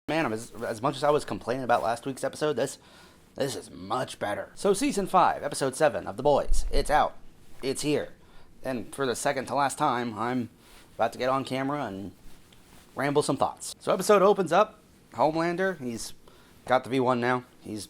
Man, as much as I was complaining about last week's episode, this is much better. So season 5, episode 7 of The Boys, it's out. It's here. And for the second to last time, I'm about to get on camera and ramble some thoughts. So episode opens up, Homelander, he's got the V1 now. He's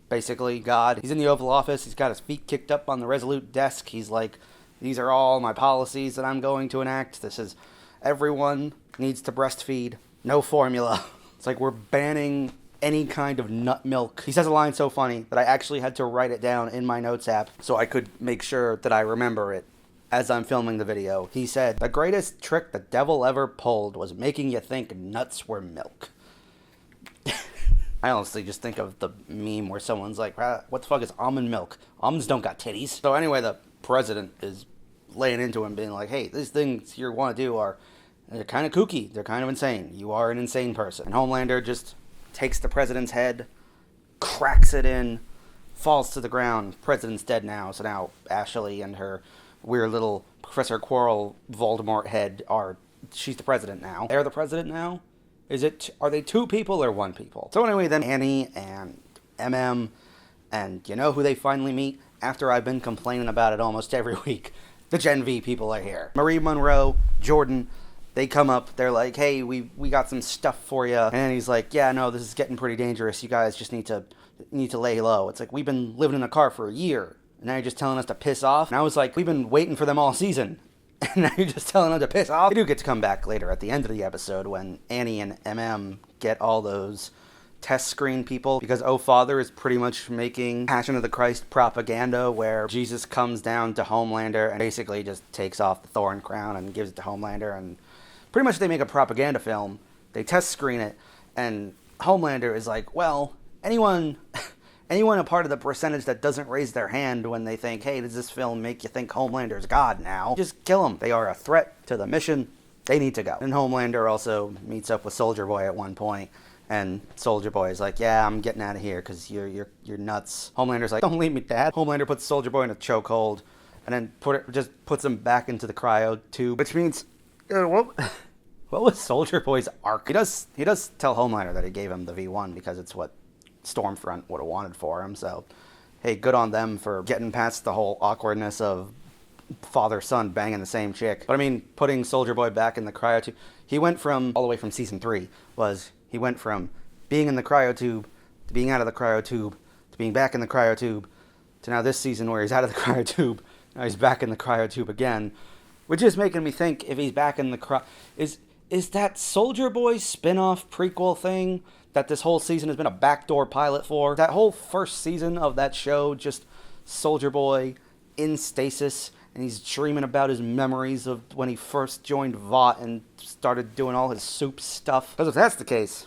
basically God. He's in the Oval Office, he's got his feet kicked up on the Resolute desk. He's like, these are all my policies that I'm going to enact. This is, everyone needs to breastfeed, no formula. It's like we're banning any kind of nut milk. He says a line so funny that I actually had to write it down in my notes app so I could make sure that I remember it as I'm filming the video. He said, the greatest trick the devil ever pulled was making you think nuts were milk. I honestly just think of the meme where someone's like, what the fuck is almond milk? Almonds don't got titties. So anyway, the president is laying into him being like, hey, these things you want to do are... they're kind of kooky. They're kind of insane. You are an insane person. And Homelander just takes the president's head, cracks it in, falls to the ground. President's dead now, so now Ashley and her weird little Professor Quirrell Voldemort head she's the president now. They're the president now? Are they two people or one people? So anyway, then Annie and and you know who they finally meet? After I've been complaining about it almost every week. The Gen V people are here. Marie Monroe, Jordan... they come up, they're like, hey, we got some stuff for you. And he's like, yeah, no, this is getting pretty dangerous. You guys just need to lay low. It's like, we've been living in a car for a year. And now you're just telling us to piss off. And I was like, we've been waiting for them all season. And now you're just telling them to piss off. They do get to come back later at the end of the episode when Annie and get all those test screen people, because Oh Father is pretty much making Passion of the Christ propaganda where Jesus comes down to Homelander and basically just takes off the thorn crown and gives it to Homelander, and pretty much they make a propaganda film, they test screen it, and Homelander is like, well, anyone a part of the percentage that doesn't raise their hand when they think, hey, does this film make you think Homelander's God now? Just kill them. They are a threat to the mission. They need to go. And Homelander also meets up with Soldier Boy at one point, and Soldier Boy is like, yeah, I'm getting out of here because you're nuts. Homelander's like, don't leave me, Dad. Homelander puts Soldier Boy in a chokehold and then puts him back into the cryo tube, which means, what was Soldier Boy's arc? He does tell Homelander that he gave him the V1 because it's what Stormfront would have wanted for him. So, hey, good on them for getting past the whole awkwardness of father-son banging the same chick. But I mean, putting Soldier Boy back in the cryo tube, he went from, all the way from season 3, he went from being in the cryo tube to being out of the cryo tube to being back in the cryo tube to now this season where he's out of the cryo tube, now he's back in the cryo tube again, which is making me think if he's back in the cryo... Is that Soldier Boy spin-off prequel thing that this whole season has been a backdoor pilot for? That whole first season of that show, just Soldier Boy in stasis, and he's dreaming about his memories of when he first joined Vought and started doing all his soup stuff. Because if that's the case,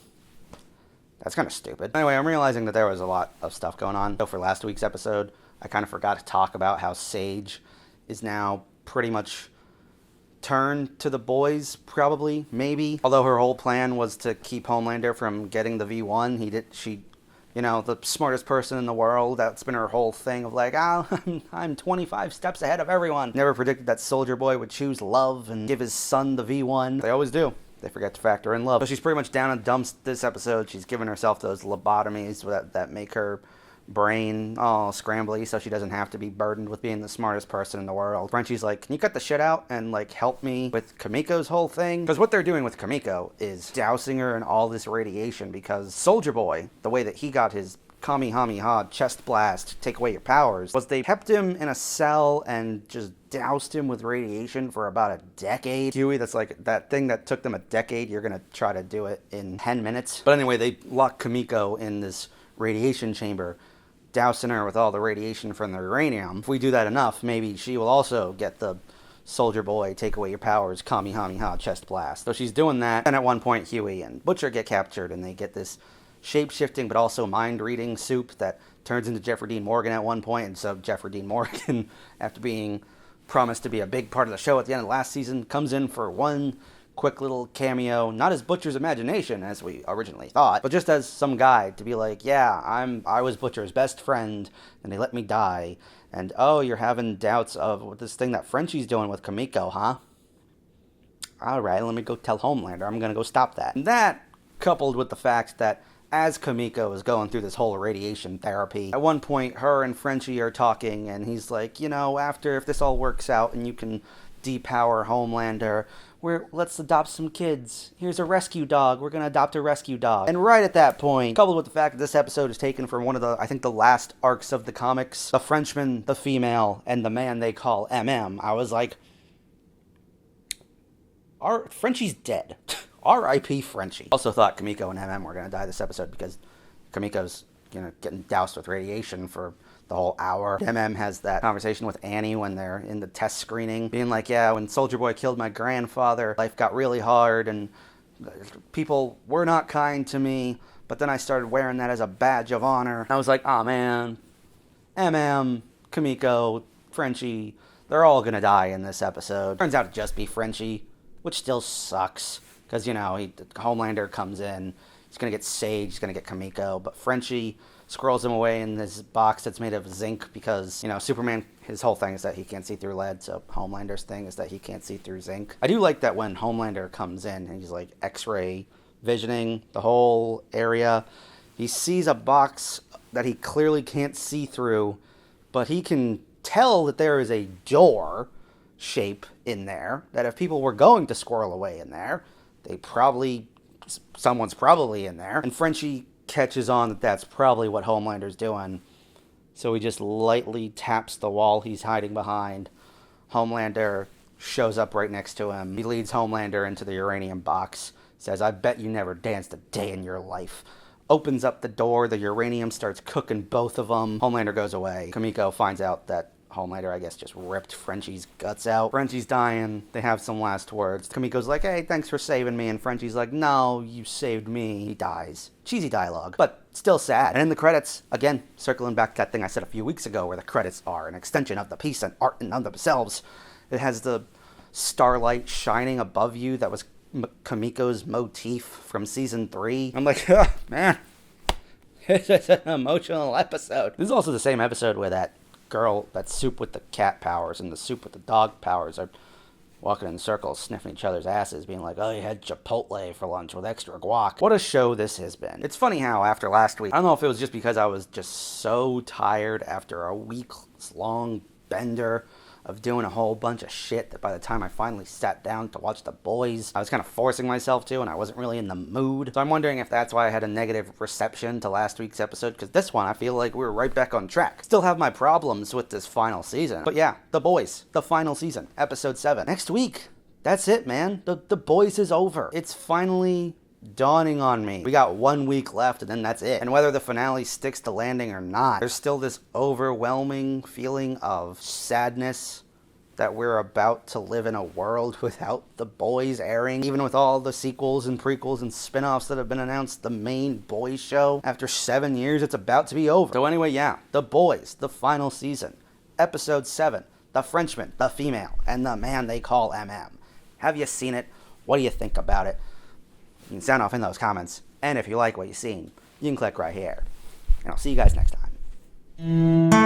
that's kind of stupid. Anyway, I'm realizing that there was a lot of stuff going on. So for last week's episode, I kind of forgot to talk about how Sage is now pretty much turned to the boys, probably, maybe. Although her whole plan was to keep Homelander from getting the V1, she, the smartest person in the world, that's been her whole thing of like, I'm 25 steps ahead of everyone. Never predicted that Soldier Boy would choose love and give his son the V1. They always do. They forget to factor in love. So she's pretty much down in the dumps this episode. She's giving herself those lobotomies that make her brain all scrambly so she doesn't have to be burdened with being the smartest person in the world. Frenchie's like, can you cut the shit out and help me with Kamiko's whole thing? Because what they're doing with Kamiko is dousing her in all this radiation, because Soldier Boy, the way that he got his Kamehameha chest blast, take away your powers, was they kept him in a cell and just doused him with radiation for about a decade. Huey, that's like that thing that took them a decade, you're gonna try to do it in 10 minutes. But anyway, they lock Kamiko in this radiation chamber, dousing her with all the radiation from the uranium. If we do that enough, maybe she will also get the Soldier Boy, take away your powers, Kamehameha chest blast. So she's doing that, and at one point Huey and Butcher get captured, and they get this shape-shifting but also mind-reading soup that turns into Jeffrey Dean Morgan at one point, and so Jeffrey Dean Morgan, after being promised to be a big part of the show at the end of last season, comes in for one quick little cameo, not as Butcher's imagination as we originally thought, but just as some guy to be like, yeah, I was Butcher's best friend, and they let me die, and oh, you're having doubts of this thing that Frenchie's doing with Kamiko, huh? Alright, let me go tell Homelander, I'm gonna go stop that. And that coupled with the fact that as Kimiko is going through this whole radiation therapy, at one point her and Frenchie are talking, and he's like, if this all works out and you can depower Homelander, let's adopt some kids. Here's a rescue dog. We're going to adopt a rescue dog. And right at that point, coupled with the fact that this episode is taken from one of the last arcs of the comics, the Frenchman, the female, and the man they call MM, I was like, Frenchie's dead. R.I.P. Frenchie. Also thought Kimiko and MM were going to die this episode because Kimiko's, getting doused with radiation for the whole hour. MM has that conversation with Annie when they're in the test screening, being like, yeah, when Soldier Boy killed my grandfather, life got really hard and people were not kind to me, but then I started wearing that as a badge of honor. And I was like, oh man, MM, Kimiko, Frenchie, they're all going to die in this episode. Turns out to just be Frenchie, which still sucks. Because, Homelander comes in, he's going to get Sage, he's going to get Kimiko, but Frenchie squirrels him away in this box that's made of zinc because, Superman, his whole thing is that he can't see through lead, so Homelander's thing is that he can't see through zinc. I do like that when Homelander comes in and he's like X-ray visioning the whole area, he sees a box that he clearly can't see through, but he can tell that there is a door shape in there, that if people were going to squirrel away in there, someone's probably in there. And Frenchie catches on that that's probably what Homelander's doing. So he just lightly taps the wall he's hiding behind. Homelander shows up right next to him. He leads Homelander into the uranium box. Says, I bet you never danced a day in your life. Opens up the door. The uranium starts cooking both of them. Homelander goes away. Kimiko finds out that Homelander, I guess, just ripped Frenchie's guts out. Frenchie's dying. They have some last words. Kimiko's like, hey, thanks for saving me. And Frenchie's like, no, you saved me. He dies. Cheesy dialogue, but still sad. And in the credits, again, circling back to that thing I said a few weeks ago where the credits are an extension of the piece and art in of themselves. It has the starlight shining above you that was Kimiko's motif from season 3. I'm like, oh, man, this is an emotional episode. This is also the same episode where that soup with the cat powers and the soup with the dog powers are walking in circles, sniffing each other's asses, being like, oh, you had Chipotle for lunch with extra guac. What a show this has been. It's funny how after last week, I don't know if it was just because I was just so tired after a week-long bender of doing a whole bunch of shit that by the time I finally sat down to watch The Boys, I was kind of forcing myself to, and I wasn't really in the mood. So I'm wondering if that's why I had a negative reception to last week's episode, because this one, I feel like we were right back on track. Still have my problems with this final season. But yeah, The Boys, the final season, episode 7. Next week, that's it, man. The Boys is over. It's finally dawning on me. We got 1 week left and then that's it. And whether the finale sticks to landing or not, there's still this overwhelming feeling of sadness that we're about to live in a world without The Boys airing. Even with all the sequels and prequels and spin-offs that have been announced, the main Boys show, after 7 years, it's about to be over. So anyway, yeah, The Boys, the final season, episode 7, the Frenchman, the female, and the man they call MM. Have you seen it? What do you think about it? You can sound off in those comments. And if you like what you've seen, you can click right here. And I'll see you guys next time.